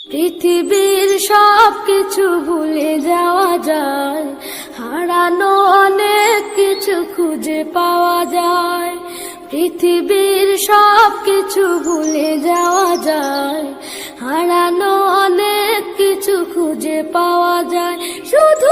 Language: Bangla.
পৃথিবীর সব কিছু ভুলে যাওয়া যায়, হারানো অনেক কিছু খুঁজে পাওয়া যায়। পৃথিবীর সব কিছু ভুলে যাওয়া যায়, হারানো অনেক কিছু খুঁজে পাওয়া যায়। শুধু